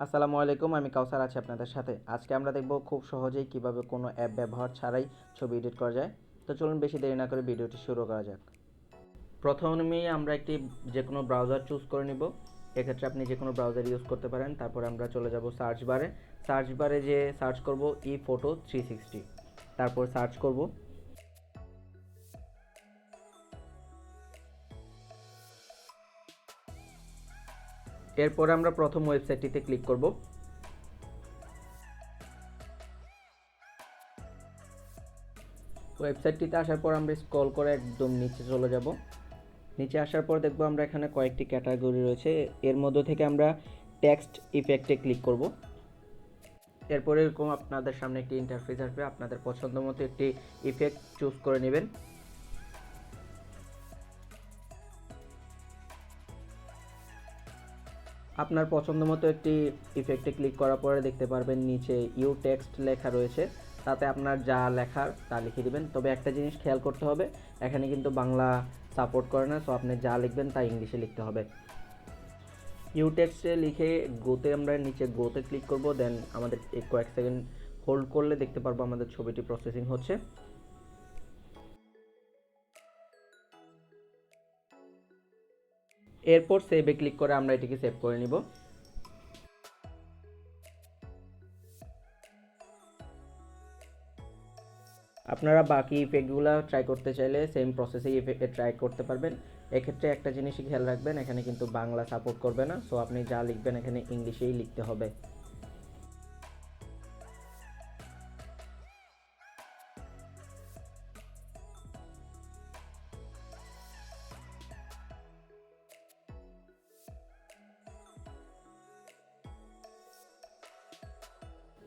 আসসালামু আলাইকুম, আমি কাউসার আছি আপনাদের সাথে। আজকে আমরা দেখব খুব সহজেই কিভাবে কোনো অ্যাপ ব্যবহার ছাড়াই ছবি এডিট করা যায়। তো চলুন বেশি দেরি না করে ভিডিওটি শুরু করা যাক। প্রথমেই আমরা একটি যে কোনো ব্রাউজার চুজ করে নিব। এক্ষেত্রে আপনি যে কোনো ব্রাউজার ইউজ করতে পারেন। তারপর আমরা চলে যাব সার্চ বারে যে সার্চ করব ই ফটো 360, তারপর সার্চ করব। এরপর আমরা প্রথম ওয়েবসাইটটিতে ক্লিক করব। ওয়েবসাইটটিতে আসার পর আমরা স্ক্রল করে একদম নিচে চলে যাব। নিচে আসার পর দেখব আমরা এখানে কয়েকটি ক্যাটাগরি রয়েছে। এর মধ্যে থেকে আমরা টেক্সট ইফেক্টে ক্লিক করব। এরপর এরকম আপনাদের সামনে একটি ইন্টারফেস আসবে। আপনাদের পছন্দ মতো একটি ইফেক্ট চুজ করে নেবেন। আপনার পছন্দ মতো একটি ইফেক্টে ক্লিক করার পরে দেখতে পারবেন নিচে ইউ টেক্সট লেখা রয়েছে। তাতে আপনার যা লেখার তা লিখে দিবেন। তবে একটা জিনিস খেয়াল করতে হবে, এখানে কিন্তু বাংলা সাপোর্ট করে না, সো আপনি যা লিখবেন তা ইংলিশে লিখতে হবে। ইউ টেক্সটে লিখে গোতে আমরা নিচে গোতে ক্লিক করব। দেন আমাদের কয়েক সেকেন্ড হোল্ড করলে দেখতে পারবো আমাদের ছবিটি প্রসেসিং হচ্ছে। এরপর সেভে ক্লিক করে আমরা এটিকে সেভ করে নিব। আপনারা বাকি ইফেক্টগুলো ট্রাই করতে চাইলে সেম প্রসেসেই ট্রাই করতে পারবেন। এক্ষেত্রে একটা জিনিসই খেয়াল রাখবেন, এখানে কিন্তু বাংলা সাপোর্ট করবে না, সো আপনি যা লিখবেন এখানে ইংলিশেই লিখতে হবে।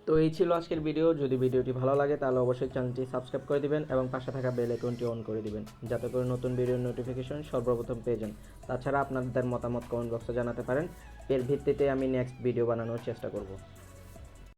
তো এই ছিল আজকের ভিডিও। যদি ভিডিওটি ভালো লাগে তাহলে অবশ্যই চ্যানেলটি সাবস্ক্রাইব করে দিবেন এবং পাশে থাকা বেল আইকনটি অন করে দিবেন, যাতে করে নতুন ভিডিওর নোটিফিকেশন সর্বপ্রথম পেয়ে যান। তাছাড়া আপনাদের মতামত কমেন্ট বক্সে জানাতে পারেন। এর ভিত্তিতে আমি নেক্সট ভিডিও বানানোর চেষ্টা করব।